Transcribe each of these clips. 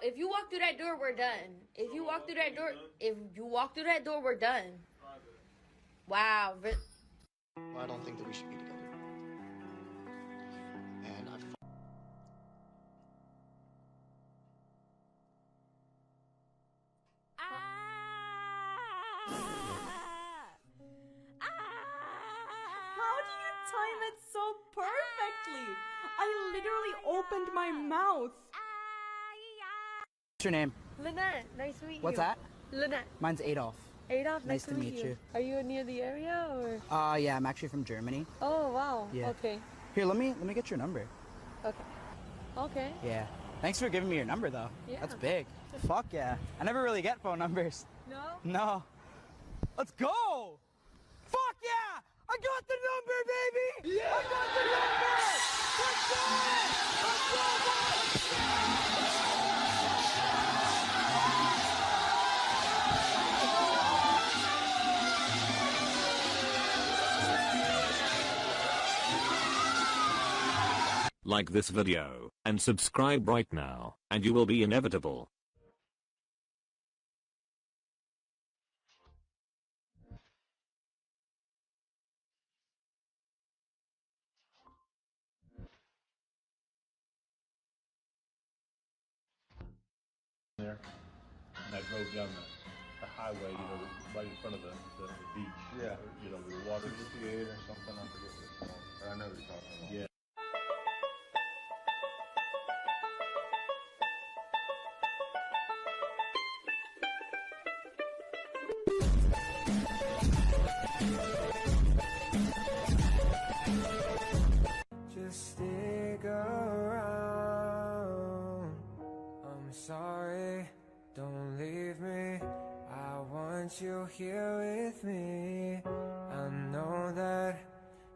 if you walk through that door, we're done. If you walk through that door, we're done. Wow. I don't think that we should be together. And How do you time it so perfectly? I literally opened my mouth. What's your name? Lynette, nice to meet you. What's that? Lynette. Mine's Adolf. Adolf, Nice to meet you. Are you near the area or? Yeah, I'm actually from Germany. Oh, wow. Yeah. Okay. Here, let me get your number. Okay. Okay. Yeah. Thanks for giving me your number, though. Yeah. That's big. Fuck yeah. I never really get phone numbers. No? No. Let's go! Fuck yeah! I got the number, baby! Yeah! I got the number! Let's go! Let's go, boys! Like this video, and subscribe right now, and you will be inevitable. There, and I drove down the highway, you know, right in front of the beach. Yeah. Or, you know, where the water is. 68 or something, I forget what it's called. But I know what you're talking about. Yeah. Just stick around. I'm sorry, don't leave me. I want you here with me. I know that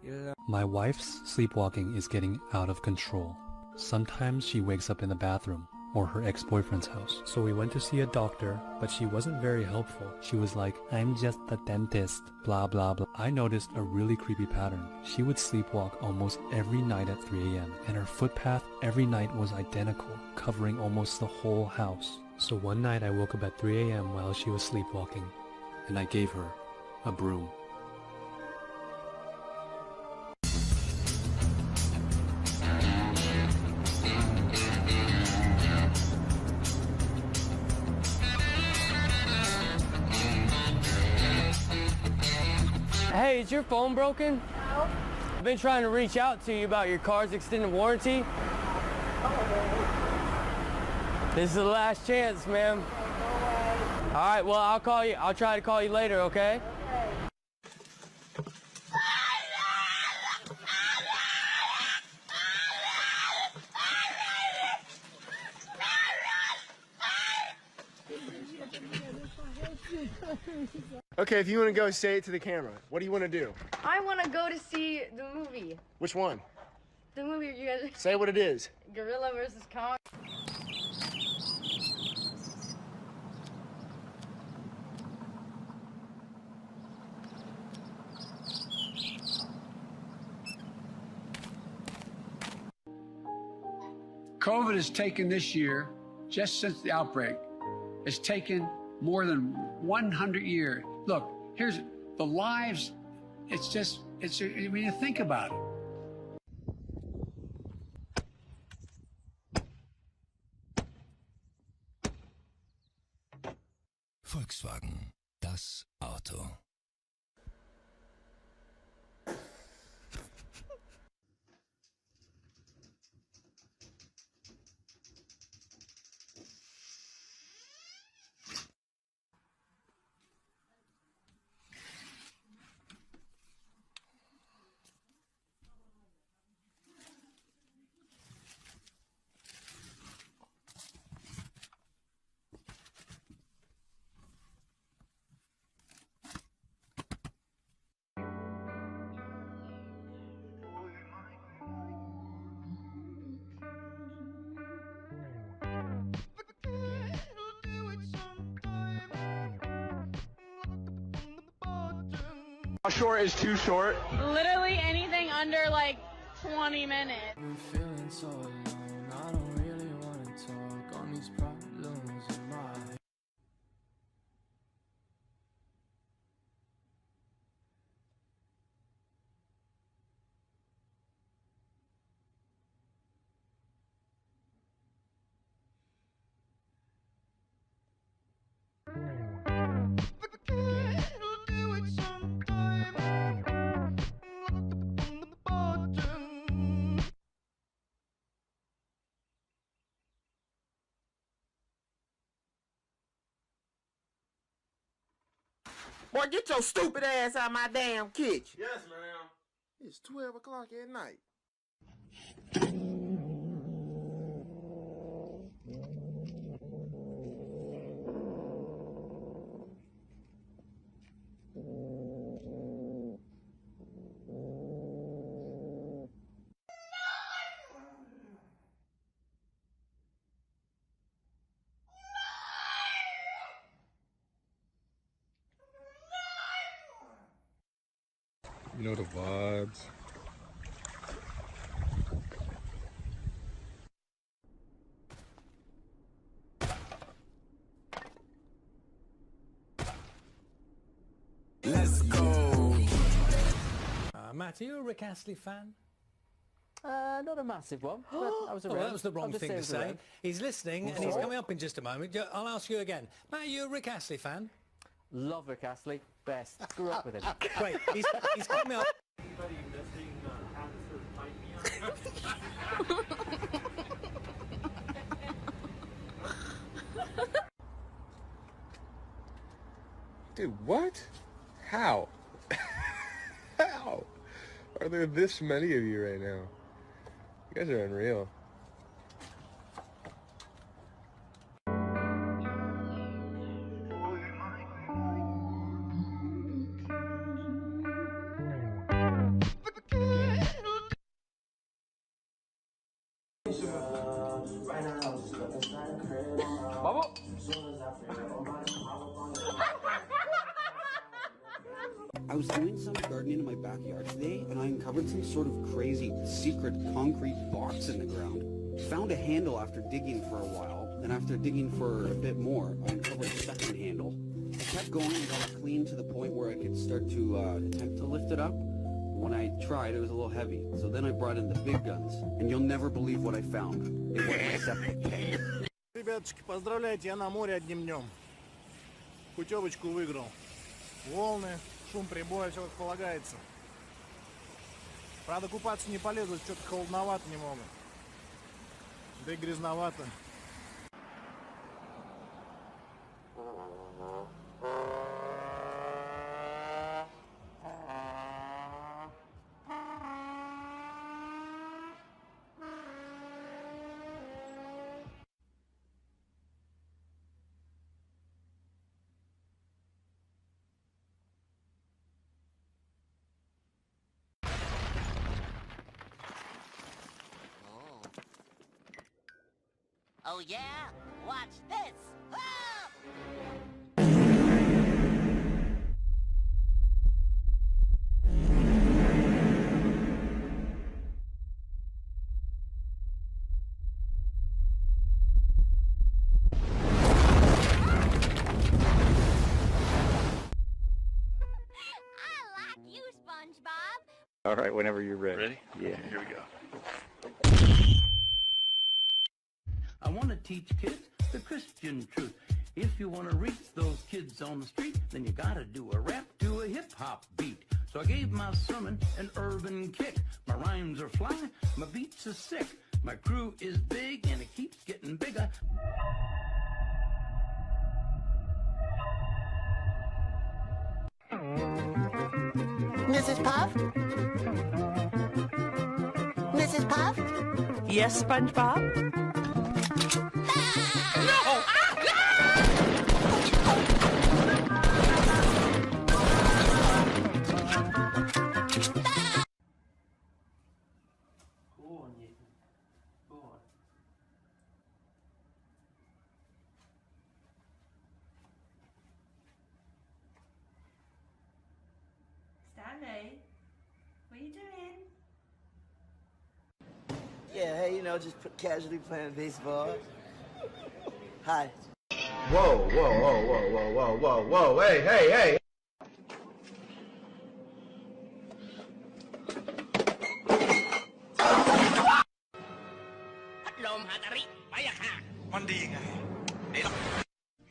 you love. My wife's sleepwalking is getting out of control. Sometimes she wakes up in the bathroom or her ex-boyfriend's house. So we went to see a doctor, but she wasn't very helpful. She was like, I'm just the dentist, blah blah blah. I noticed a really creepy pattern. She would sleepwalk almost every night at 3 a.m. and her footpath every night was identical, covering almost the whole house. So one night I woke up at 3 a.m. while she was sleepwalking, and I gave her a broom. Hey, is your phone broken? No. I've been trying to reach out to you about your car's extended warranty. This is the last chance, ma'am. All right, well, I'll call you. I'll try to call you later, okay? okay, if you want to go, say it to the camera. What do you want to do? I want to go to see the movie. Which one? The movie you guys. Say what it is. Gorilla versus Kong. COVID has taken this year, just since the outbreak, has taken more than 100 years. Look, here's the lives. I mean, think about it. Volkswagen, das Auto. How short is too short? Literally anything under like 20 minutes. I'm feeling so alone. I don't really want to talk on these problems. Boy, get your stupid ass out of my damn kitchen. Yes, ma'am. It's 12 o'clock at night. You know the vibes. Let's go. Matt, are you a Rick Astley fan? Not a massive one, but I was around. Well, that was the wrong thing to say. Around. He's listening and he's coming up in just a moment. I'll ask you again. Matt, are you a Rick Astley fan? Love Rick Astley. Best. Grew up with him. Great. He's coming up. Anybody missing Pipe Me Dude, what? How? How? Are there this many of you right now? You guys are unreal. I was doing some gardening in my backyard today, and I uncovered some sort of crazy secret concrete box in the ground. Found a handle after digging for a while, and after digging for a bit more, I uncovered a second handle. I kept going and got it clean to the point where I could start to attempt to lift it up. When I tried, it was a little heavy, so then I brought in the big guns, and you'll never believe what I found. It was a septic tank. Ребяточки, поздравляйте, я на море одним днем. Путевочку выиграл. Волны, шум прибоя, все как полагается. Правда, купаться не полезу, что-то холодновато немного. Да и грязновато. Oh yeah? Watch this! Ah! You, SpongeBob. All right, whenever you're ready. Ready? Yeah. Here we go. I want to teach kids the Christian truth. If you want to reach those kids on the street, then you gotta do a rap to a hip-hop beat. So I gave my sermon an urban kick. My rhymes are fly, my beats are sick. My crew is big and it keeps getting bigger. Mrs. Puff? Mrs. Puff? Yes, SpongeBob? No! Stanley, what are you doing? Yeah, hey, you know, just casually playing baseball. Hi. Whoa, whoa, whoa, whoa, whoa, whoa, whoa, whoa, hey, hey, hey!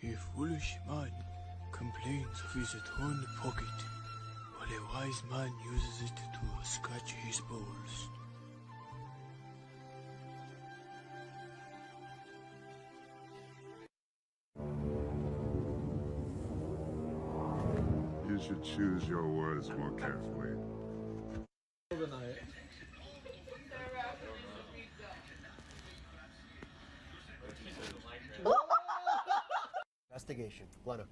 A foolish man complains of his torn pocket, while a wise man uses it to scratch his balls. Is choose your words more carefully. Overnight. Investigation. Glenna.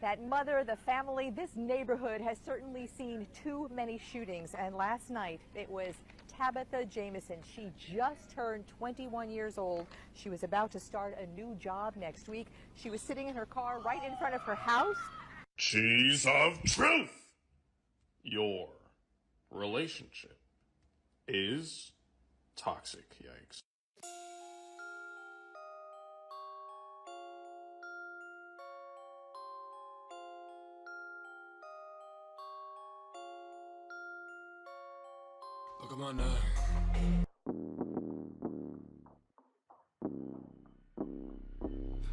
That mother, the family, this neighborhood has certainly seen too many shootings. And last night, it was Tabitha Jamison. She just turned 21 years old. She was about to start a new job next week. She was sitting in her car right in front of her house. Cheese of truth! Your relationship is toxic, yikes. Look, I'm on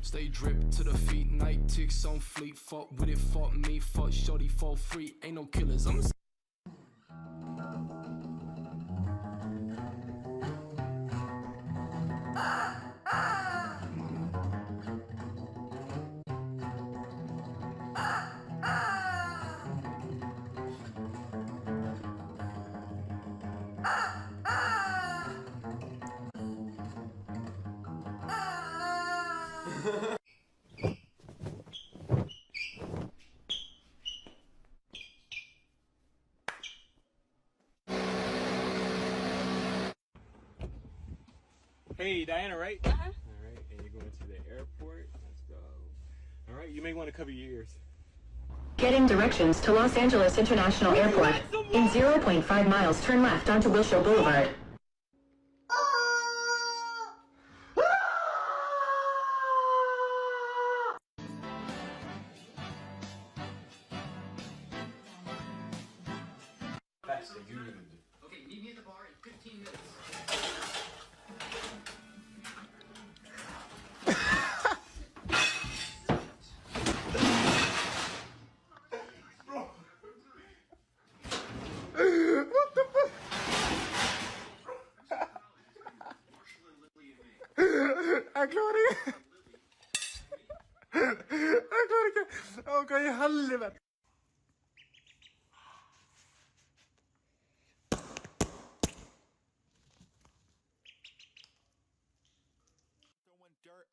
Stay dripped to the feet, night ticks on fleet. Fuck with it, fuck me, fuck shorty, fall free. Ain't no killers, I'm Hey, Diana, right? All right, and you're going to the airport. Let's go. All right, you may want to cover your ears. Getting directions to Los Angeles International Airport. In 0.5 miles, turn left onto Wilshire Boulevard. Okay, meet me at the bar in 15 minutes. What the fuck? Jag klarar det. Jag klarar det. Åh, i helvete.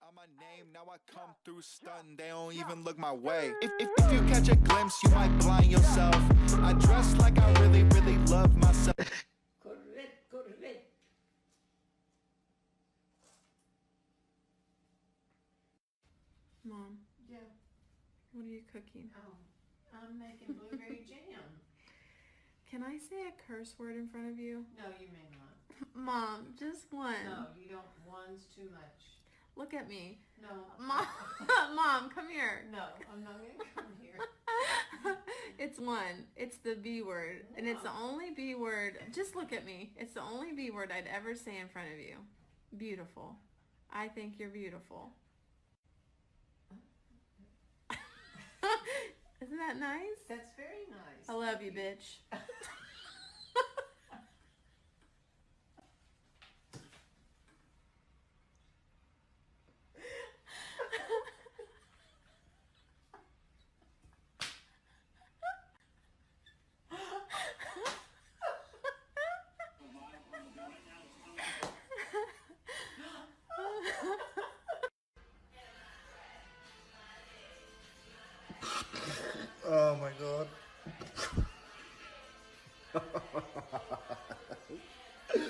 On my name, now I come through stunned. They don't even look my way. If you catch a glimpse, you might blind yourself. I dress like I really, really love myself. Correct. Mom. Yeah. What are you cooking? Oh, I'm making blueberry jam. Can I say a curse word in front of you? No, you may not. Mom, just one. No, you don't. One's too much. Look at me. No. Mom, Mom, come here. No, I'm not going to come here. It's one. It's the B word. And it's the only B word. Just look at me. It's the only B word I'd ever say in front of you. Beautiful. I think you're beautiful. Isn't that nice? That's very nice. I love you, bitch. Oh my god.